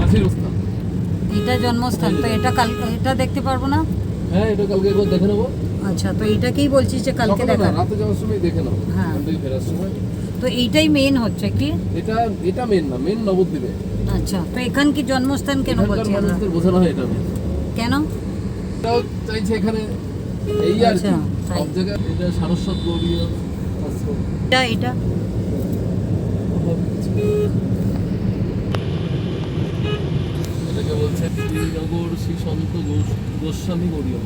গাছের অবস্থা। এটা জন্মস্থান, তো এটা কাল এটা দেখতে পারবো না? হ্যাঁ, এটা কালকে একবার দেখে নেবো। আচ্ছা, তো এটাকেই বলছিস যে কালকে সকালে না, দেখা। রাতে যাওয়ার সময় দেখে নেবো। হ্যাঁ। এখান থেকে ফেরার সময়। তো এইটাই মেইন হচ্ছে কি? এটা মেন না, মেন নবদ্বীপে। আচ্ছা, তো এখান কি জন্মস্থান কেন এখানকার বলছি আমরা? মানুষদের বোঝানো হয় এটা মেন। কেন? এটাও চাইছে এখানে এই আর কি। আচ্ছা, তাই। সব জায়গায় এটা সারস্বত গৌরীয় আশ্রম। এটা এটাকে বলছে শ্রীনগর শ্রী সন্ত গোস্বামী গৌরীয়।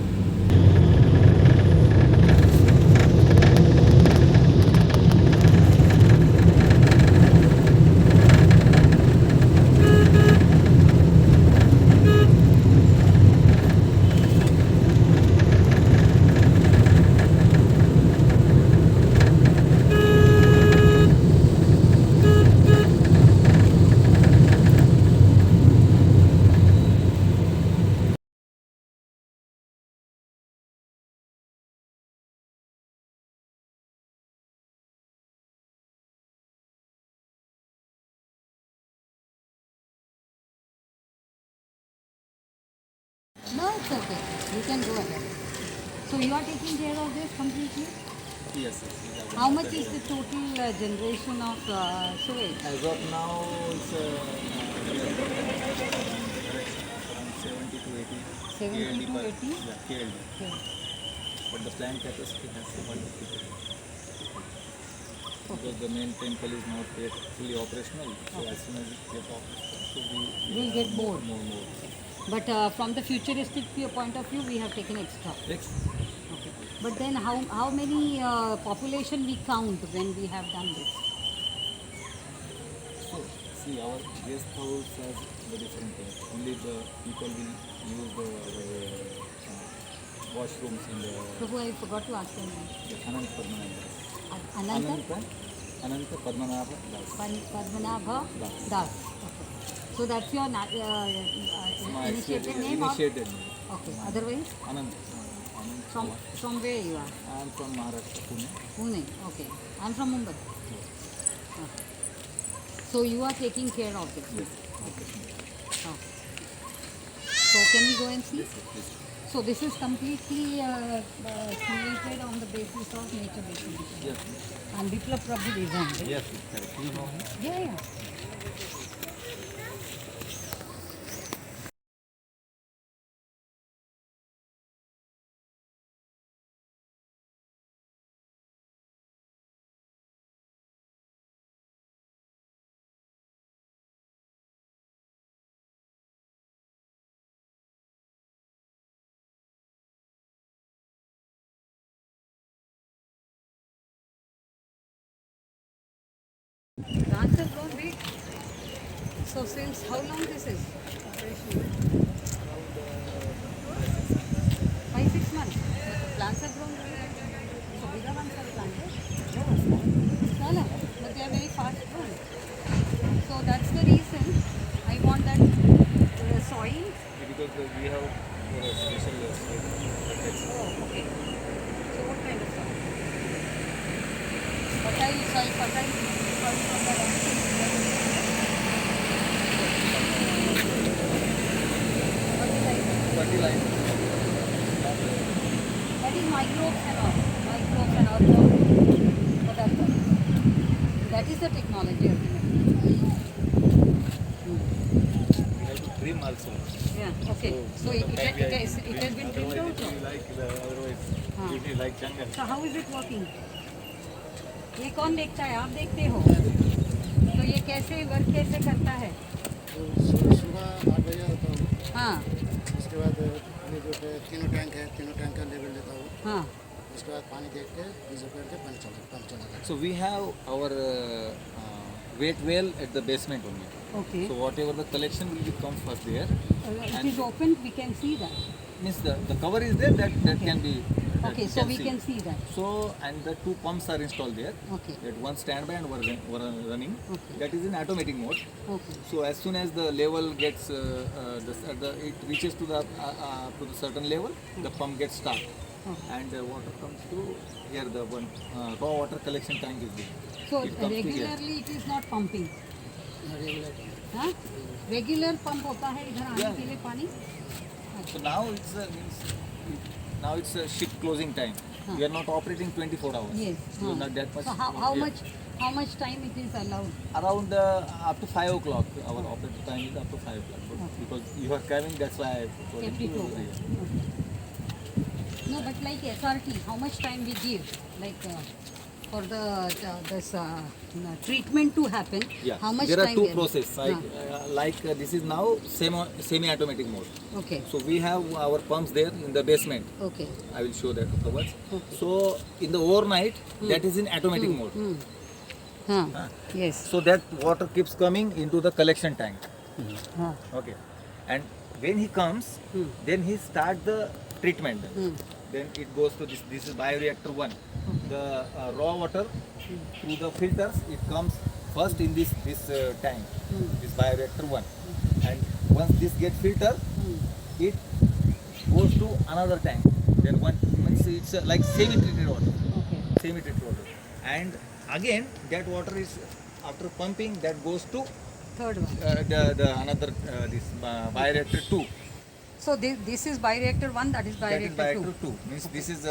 No, it's okay. You can go ahead. So you are taking care of this completely? Yes, yes. How much is the total generation of sewage? As of now, it's around 70 to 80. 70 to 80? Yeah, KLD. Okay. But the plant capacity has 150. Because the main temple is not yet fully operational. So as soon as it gets operational, so We'll get more. more. But from the futuristic point of view, we have taken extra. Next, Okay. But then how many population we count when we have done this? so see, our guest house has the different things. Only the people will use the washrooms in Prabhu, I forgot to ask your name. the Anant Padmanabha. Ananta Ananta Padmanabha Das. Padmanabha Das. Das. Okay. So that's your My initiative name? Initiated name. Okay. Otherwise, Anant. from where you are? I am from Maharashtra, Pune. Pune. Okay. I'm from Mumbai. Okay. So you are taking care of it. Yes. Okay. So can we go and see? Yes. So this is completely created on the basis of nature based. Yes. And Biplab Prabhu designed it. Yes. Correct. You know him? Yeah. Plants have grown big. So since how long this is operational? 5-6 months. But the plants have grown big. So bigger ones are planted. Smaller, but they are very fast growing. So that's the reason I want that soil. Because we have special Oh, okay. So what kind of soil? Fertile soil from the fertilizer. that is microbes and all. So that's all. That is the technology ultimately. We have to trim also. Yeah, okay. So it has been trimmed also. Otherwise, हाँ. it will be like jungle. So how is it working? ये कौन देखता है? आप देखते हो? तो ये कैसे वर्क कैसे करता है? सुबह 8 बजे आता हूँ। हाँ उसके बाद ये जो तीनों टैंक है, तीनों टैंक का लेवल लेता हूँ। हाँ उसके बाद पानी देख के रिजर्व करके पंप चलाता हूँ। So we have our wet well at the basement only. okay. So whatever the collection will be come first there. It is open. We can see that. Means the cover is there that Okay. can be. that Okay, you so we see. can see that. So and the two pumps are installed there. Okay. That one standby and one running. Okay. That is in automatic mode. Okay. So as soon as the level gets it reaches to the certain level, the pump gets stopped, Okay. and the water comes to here. The one raw water collection tank is there. So It comes to here. regularly it is not pumping. Regular हाँ regular pump होता है इधर आने Yeah. के लिए पानी So now it's a shift closing time. Huh. We are not operating 24 hours. yes So not that much. so how yeah. much time it is allowed Around up to 5 o'clock. Our operating time is up to 5 o'clock. But Okay. because you are coming, that's why I told kept you it to- open yeah. okay. No but like SRT how much time we give like for this treatment to happen Yeah. how much There are time two we- processes. This is now semi-automatic mode. okay So we have our pumps there in the basement. okay I will show that afterwards. Okay. So in the overnight, that is in automatic mode. हाँ yes So that water keeps coming into the collection tank. हाँ Okay. And when he comes, then he start the treatment. Then it goes to this. This is bioreactor 1. The raw water through the filters, it comes first in this tank. This bioreactor 1. And once this gets filtered, it goes to another tank. Then one means it's like semi-treated water. okay Semi-treated water. And again, that water is after pumping that goes to third one the another this bioreactor 2. so this is bioreactor 1 that is That is bioreactor 2 bioreactor 2. Means this is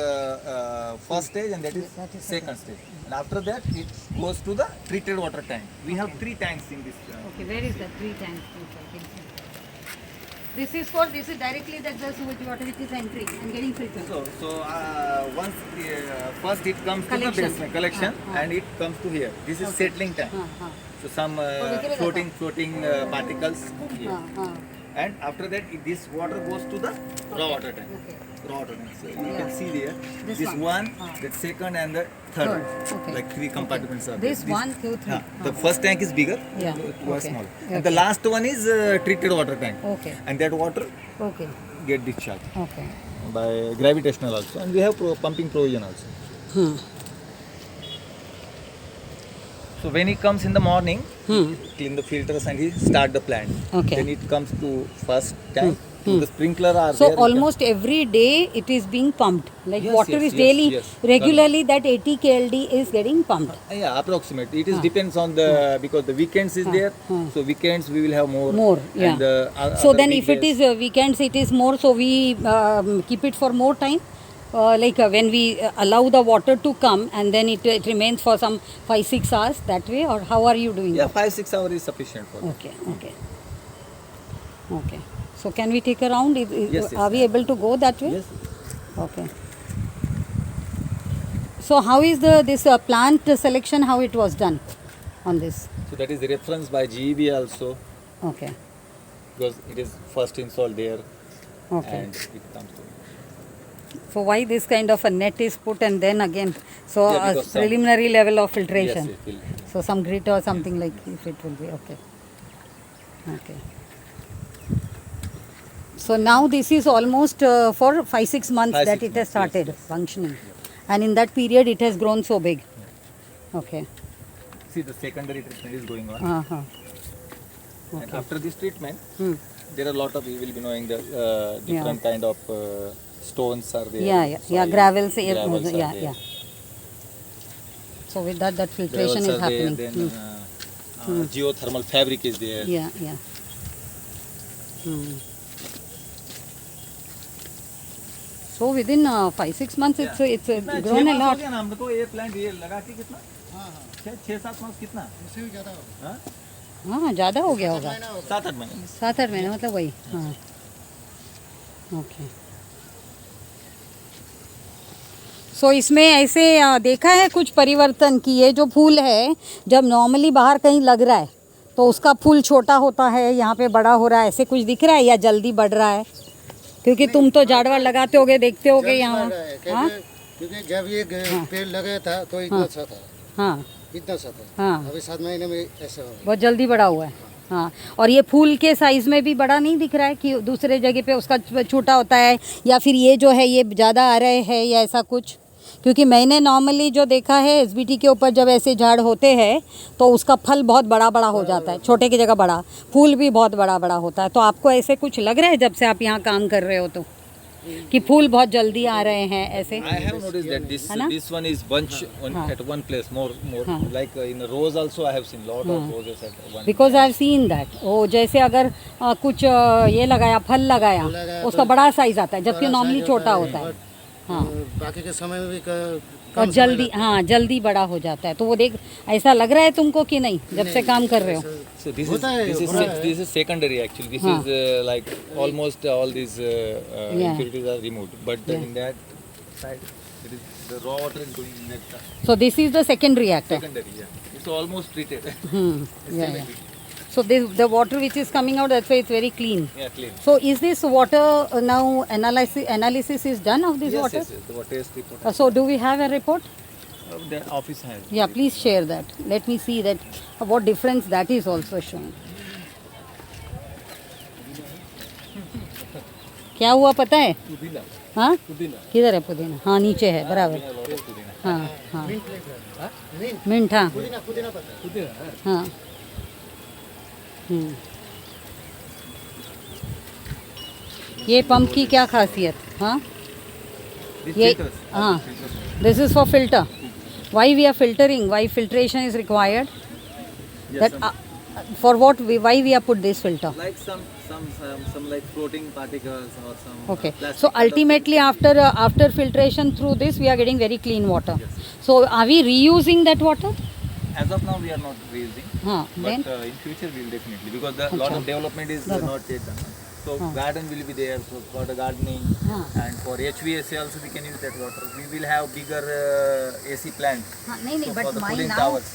first stage and that is second stage. And after that it goes to the treated water tank. We have 3 tanks in this. okay where is that 3 tanks which I can see this is directly that the sewage water which is entering and getting filtered So once first it comes to the Collection. basement collection and it comes to here. This is settling tank. हाँ So some विक्रे floating particles here. हाँ हाँ And after that this water goes to the raw water tank. okay Raw water tank. So you Yeah. can see there. This This one. one, Ah. that second and the third. Third, okay. Like 3 compartments are this there. 1 2 3 The first tank is bigger, Yeah, two are okay. small. Okay. And the last one is treated water tank. okay And that water okay get discharged okay by gravitational also. And we have pumping provision also. So when he comes in the morning, he clean the filters and he start the plant. Okay. Then it comes to first tank. To the sprinkler are so there. almost every day it is being pumped like Yes, water yes, is yes, daily yes. regularly that 80 KLD is getting pumped Yeah, approximate. It is depends on the because the weekends is there. So weekends we will have more. yeah And so other then if it weekdays- is weekends it is more so we keep it for more time when we allow the water to come and then it remains for some 5-6 hours that way or how are you doing Yeah, 5-6 hours is sufficient for. okay so can we take a round Yes, yes, are we able to go that way Yes. okay so how is this plant selection how it was done on this So that is referenced by GEB also okay because it is first installed there okay and it comes to. so why this kind of a net is put and then again so Yeah, a because some- preliminary level of filtration Yes, it will. so some grit or something like if it will be okay okay so now this is almost for 5-6 months 5-6 that it has months, started yes, yes. functioning and in that period it has grown so big okay See the secondary treatment is going on. uh-huh. And after this treatment, Hmm. there are a lot of, you will be knowing the different kind of stones are there. yeah soil, gravels gravels are there. yeah so with that filtration Gravels is are there, happening then geothermal fabric is there. yeah so within 5-6 months it's कितना? grown 6 a months lot हो गया ना हमको ये plant ये लगा के कितना? हाँ हाँ 6-7 months कितना? उससे भी ज़्यादा होगा हाँ? हाँ ज़्यादा हो गया होगा महीना होगा 7-8 महीने. 7-8 महीने मतलब वही हाँ ओके सो इसमें ऐसे देखा है कुछ परिवर्तन कि ये जो फूल है जब नॉर्मली बाहर कहीं लग रहा है तो उसका फूल छोटा होता है यहाँ पे बड़ा हो रहा है ऐसे कुछ दिख रहा है या जल्दी बढ़ रहा है क्योंकि तुम तो झाड़वाड़ लगाते होगे देखते होगे यहाँ बढ़ रहा है, हाँ क्योंकि जब ये पेड़ लगा था तो इतना सा था हाँ इतना सा था हाँ अभी 7 महीने में ऐसा होगा बहुत जल्दी बड़ा हुआ है हाँ और ये फूल के साइज़ में भी बड़ा नहीं दिख रहा है कि दूसरे जगह पे उसका छोटा होता है या फिर ये जो है ये ज़्यादा आ रहे हैं या ऐसा कुछ क्योंकि मैंने नॉर्मली जो देखा है एसबीटी के ऊपर जब ऐसे झाड़ होते हैं तो उसका फल बहुत बड़ा बड़ा हो जाता है छोटे की जगह बड़ा फूल भी बहुत बड़ा बड़ा होता है तो आपको ऐसे कुछ लग रहा है जब से आप यहाँ काम कर रहे हो तो कि फूल बहुत जल्दी आ रहे हैं ऐसे? I have noticed that है ना? this one is bunch at one place more like in a rose also I have seen lot of roses at one. Because I have seen that. वो जैसे अगर कुछ ये लगाया, फल लगाया, उसका बड़ा साइज आता है, जबकि नॉर्मली छोटा होता है। हाँ, बाकी के समय में भी और जल्दी, हाँ जल्दी बड़ा हो जाता है। तो वो देख, ऐसा लग रहा है तुमको कि नहीं जब से काम कर रहे हो? So this is secondary actually. This is like almost all these impurities are removed, but in that side it is the raw water is going in that So this is the second reactor. secondary. Yeah, it's almost treated. Yeah, yeah. So this, the water which is coming out, that's why it's very clean. Yeah, clean. So is this water now analysis is done of this water? Yes, the water test report. So do we have a report? The office has. Yeah, please share that. Let me see that what difference that is also showing. क्या हुआ पता है? पुदीना हाँ, पुदीना किधर है पुदीना? हाँ नीचे है, बराबर। हाँ हाँ, मिंट, हाँ पुदीना है। हाँ। ये पंप की क्या खासियत? हाँ, These ये filters. हाँ, this is for filter. Why we are filtering? Why filtration is required? Yes, That for what? Why we have put this filter? like some like floating particles or some. Okay. plastic So kind of- ultimately, after filtration through this, we are getting very clean water. So are we reusing that water? As of now, we are not reusing. हाँ, then But in future, we will definitely because the lot of development is not yet done. So garden will be there. So for the gardening and for HVAC also we can use that water. We will have bigger AC plant. हाँ, नहीं नहीं, So but for the my cooling now towers.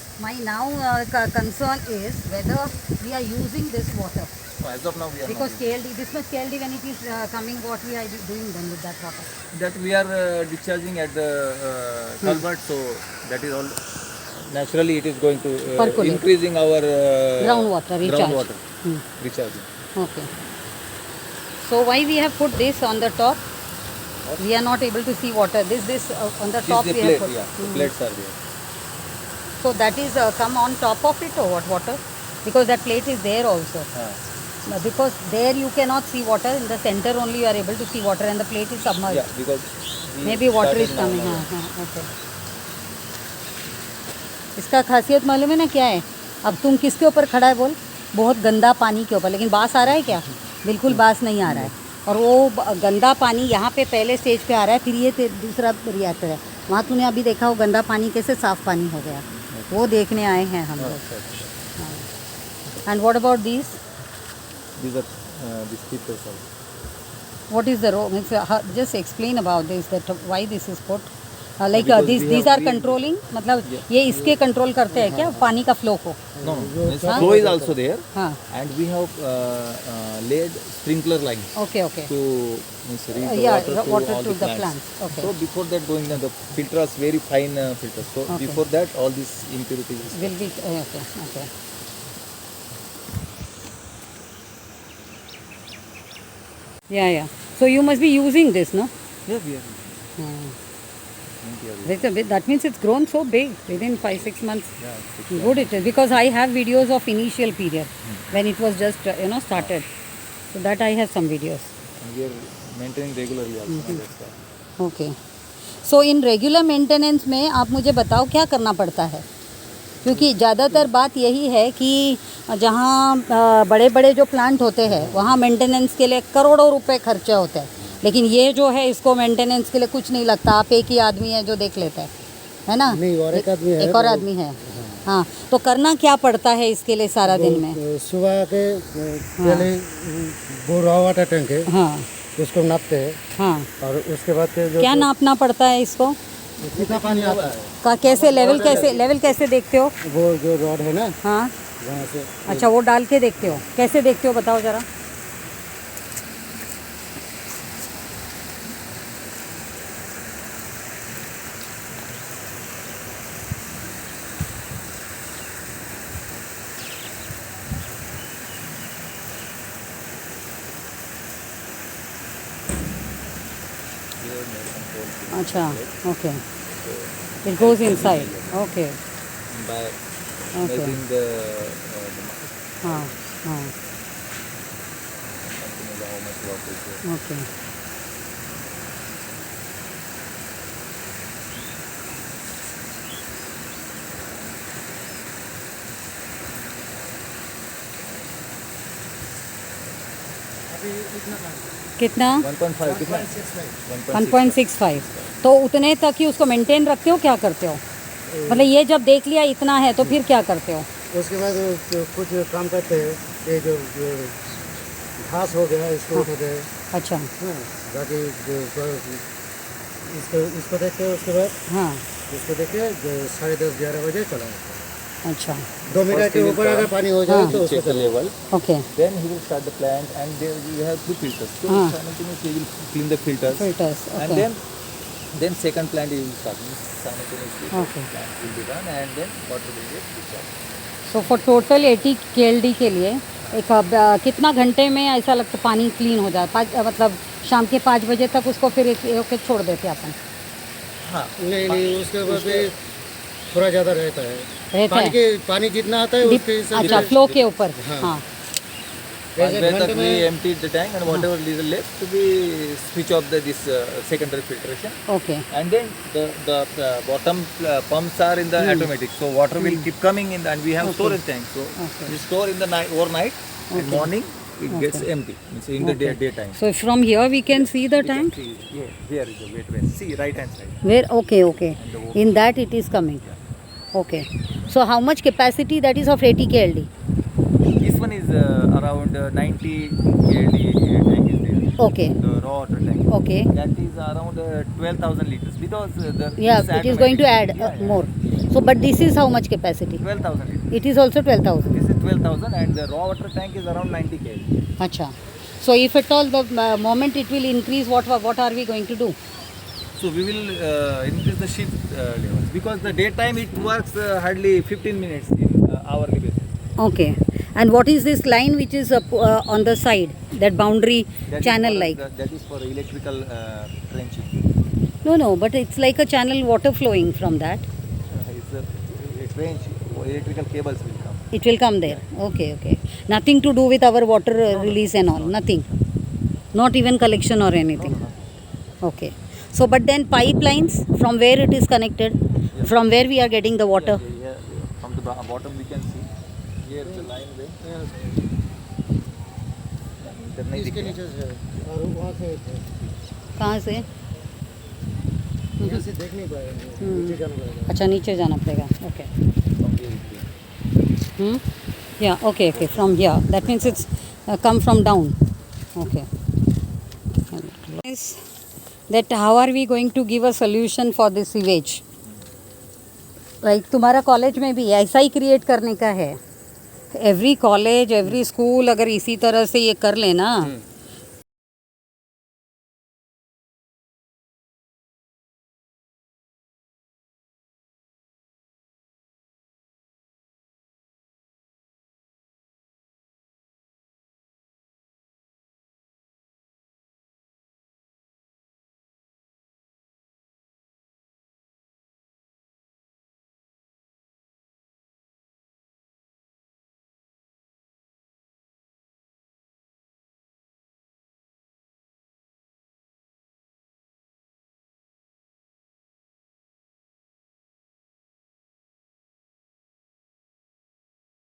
concern is whether we are using this water, So as of now, we are because not. KLD, this much KLD when it is coming, what we are doing then with that water? That we are discharging at the culvert. So that is all. Naturally, it is going to Percolate. increasing our Groundwater recharge. groundwater recharging. Okay. So why we have put this on the top? We are not able to see water. This on the top This we the have plate. put. Yeah, the plates are there. So that is come on top of it or what, water? Because that plate is there also. Because there you cannot see water. In the center only you are able to see water, and the plate is submerged. Yeah, because we Maybe water started is now, coming. now. हाँ हाँ, okay. इसका खासियत मालूम है ना क्या है? अब तुम किसके ऊपर खड़ा है बोल? बहुत गंदा पानी के ऊपर, लेकिन बास आ रहा है क्या? बिल्कुल बास नहीं आ रहा है। और वो गंदा पानी यहाँ पे पहले स्टेज पे आ रहा है, फिर ये दूसरा रिएक्टर है। वहाँ तूने अभी देखा वो गंदा पानी कैसे साफ पानी हो गया, वो देखने आए हैं हम लोग। And what about this? These are these filters also. What is the role? Just explain about this, that why this is put. Like Because these are controlling, मतलब ये इसके कंट्रोल करते हैं क्या पानी का फ्लो को? No, means flow is also there, हाँ, and we have laid sprinkler lines okay, okay. to means reach the Yeah, water to all to the the plants. plants. Okay. So before that going the filters very fine filters. So Okay. before that all these impurities. Will be okay, okay. Yeah, yeah. So you must be using this, no? Yeah, we are. That means it's grown so big within 5-6 months. Yeah, Good it is, because I have videos of initial period when it was just started. So that I have some videos. and we are maintaining regularly also. That's why. Okay, so in regular maintenance में आप मुझे बताओ क्या करना पड़ता है? क्योंकि ज़्यादातर बात यही है कि जहाँ बड़े बड़े जो प्लांट होते हैं वहाँ मेंटेनेंस के लिए करोड़ों रुपए खर्चे होते हैं, लेकिन ये जो है इसको मेंटेनेंस के लिए कुछ नहीं लगता। आप एक ही आदमी है जो देख लेता है ना? नहीं, और एक आदमी है, एक और आदमी है। हाँ, तो करना क्या पड़ता है इसके लिए सारा दिन में? सुबह के पहले वो रॉ वाटर टैंक है, हाँ उसको नापते हैं, हाँ, और उसके बाद के जो क्या नापना पड़ता है इसको? कितना पानी आता है का कैसे लेवल कैसे देखते हो? वो जो रॉड है ना हाँ, वहाँ से अच्छा, वो डाल के देखते हो? कैसे देखते हो बताओ ज़रा? अच्छा, okay, it goes inside, okay, By Okay. measuring the हाँ हाँ, something like how much water is there. Okay. कितना 1.5 कितना 1.65। तो उतने तक ही उसको मेंटेन रखते हो, क्या करते हो? मतलब ये जब देख लिया इतना है तो फिर क्या करते हो? उसके बाद कुछ काम करते हैं, ये जो घास हो गया इसको उठाते हैं। अच्छा। हाँ, बाकी इसको देखते हैं। उसके बाद हाँ। इसको देख के 10:30-11 बजे चला जाता है। अच्छा। 2 मीटर के ऊपर अगर पानी हो जाए तो उसको check the level. Okay. Then he will start the plant, and there we have 2 filters. So Ah. simultaneously he will clean the filters, filters. and okay. then second plant he will start. Simultaneously Okay. plant will be done, and then water will get discharged. So for total 80 KLD के लिए एक कितना घंटे में ऐसा लगता पानी clean हो जाए? मतलब शाम के 5 बजे तक उसको फिर एक छोड़ देते अपन? हाँ, नहीं उसके बाद फिर थोड़ा ज़्यादा रहता है। रहता है? पानी जितना आता है उसके हिसाब अच्छा, फ्लो के ऊपर। हाँ। हाँ। 5 एक बजे घंटे तक we में emptied the tank, and whatever little left we switch off this secondary filtration. Okay. And then the bottom pumps are in the automatic, so water will keep coming in, and we have storage tank. So Okay. we store in the night overnight, and morning it gets empty. It's in the daytime. So from here we can see the tank? See, yeah, here is the wet well. See, right hand side. Where? Okay, okay. In that it is coming. Okay. So how much capacity that is of 80 KLD? This one is around 90 KLD tank is there. Okay. The raw water tank. Okay. That is around 12,000 liters, because the Yeah, this it is going to add automatic- yeah, more. So but this is how much capacity? 12,000 liters. It is also 12,000. This is 12,000, and the raw water tank is around 90 KLD. Acha. So if at all the moment it will increase, what are we going to do? So we will increase the shift levels, because the daytime it works hardly 15 minutes in hourly basis. Okay. And what is this line which is on the side, that boundary That is channel for, like? that is for electrical trenching. No, but it's like a channel water flowing from that. It's a trench, electrical cables will come. It will come there. Okay, okay. Nothing to do with our water release and all. Nothing. Not even collection or anything. Okay. So, but then pipelines, from where it is connected, from where we are getting the water. Yeah, from the bottom we can see. Here the line way. इधर नहीं इसके दिख नीचे से और वहाँ से कहाँ से? यहाँ से देख नहीं पाएंगे, नीचे जाना पड़ेगा। अच्छा, नीचे जाना पड़ेगा. Okay. रहा. Yeah, okay. From here. That means it's come from down. Okay. Is that how are we going to give a solution for this sewage? Like तुम्हारा कॉलेज में भी ऐसा ही क्रिएट करने का है. एवरी कॉलेज, एवरी स्कूल अगर इसी तरह से ये कर लेना.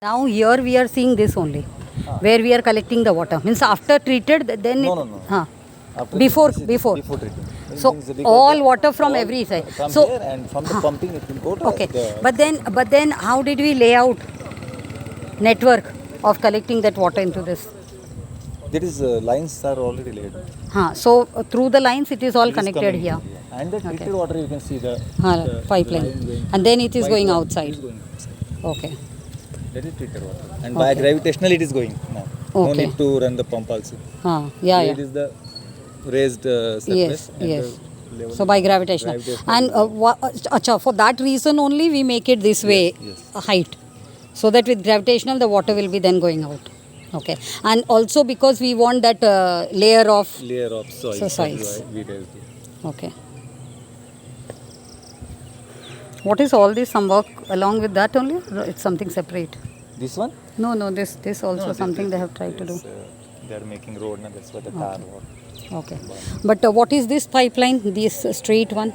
Now here we are seeing this only, where we are collecting the water. Means after treated, then No, it, no, no. Huh. After Before- this is before. Before treatment. So, Means because all the- water from all every side. Come So- here, and from the pumping it will go to Okay. the. But then how did we lay out network of collecting that water into this? There is lines are already laid. Huh. So through the lines it is all It is connected coming here. And the treated Okay. water you can see the, Huh, the pipeline. line going. And then it is White going line, outside. It is going outside. Okay. That is treated water. And by gravitational it is going now. No Okay. need to run the pump also. Huh. Yeah, It yeah. is the raised surface. Yes, and yes. the level So by gravitational. And acha, for that reason only we make it this way, yes. height. So that with gravitational the water will be then going out. Okay. And also because we want that layer of. layer of soil. So that is soils. why we raised it. Okay. What is all this? Some work along with that only? Or it's something separate. This one? No, this also something they have tried to do. They are making road now. That's why the tar water. Okay. But what is this pipeline? This straight one?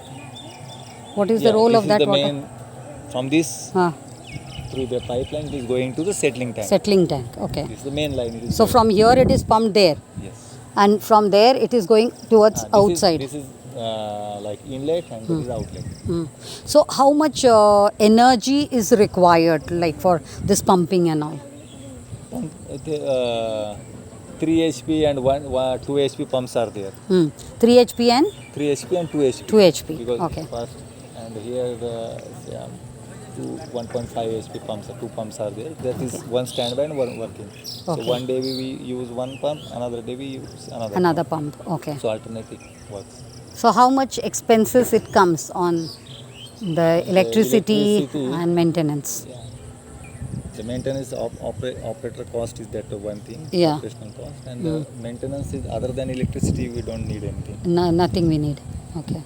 What is the role of that the water? main, from this Huh. through the pipeline it is going to the settling tank. Settling tank. Okay. This is the main line. It is So going. from here it is pumped there. Yes. And from there it is going towards outside. This is like inlet and this is outlet. So how much energy is required like for this pumping and all? 3 HP and 2 HP pumps are there. 3 HP and 3 HP and 2 HP. 2 HP. Because Okay. first and here two 1.5 HP pumps, 2 pumps are there. That is one standby and one working. So Okay. one day we use one pump, another day we use another. Another pump. Okay. So alternative works. So how much expenses it comes on the electricity electricity- and maintenance? Yeah. The maintenance operator cost is that one thing. Yeah. Operational cost and the maintenance is other than electricity. We don't need anything. No, nothing we need. Okay.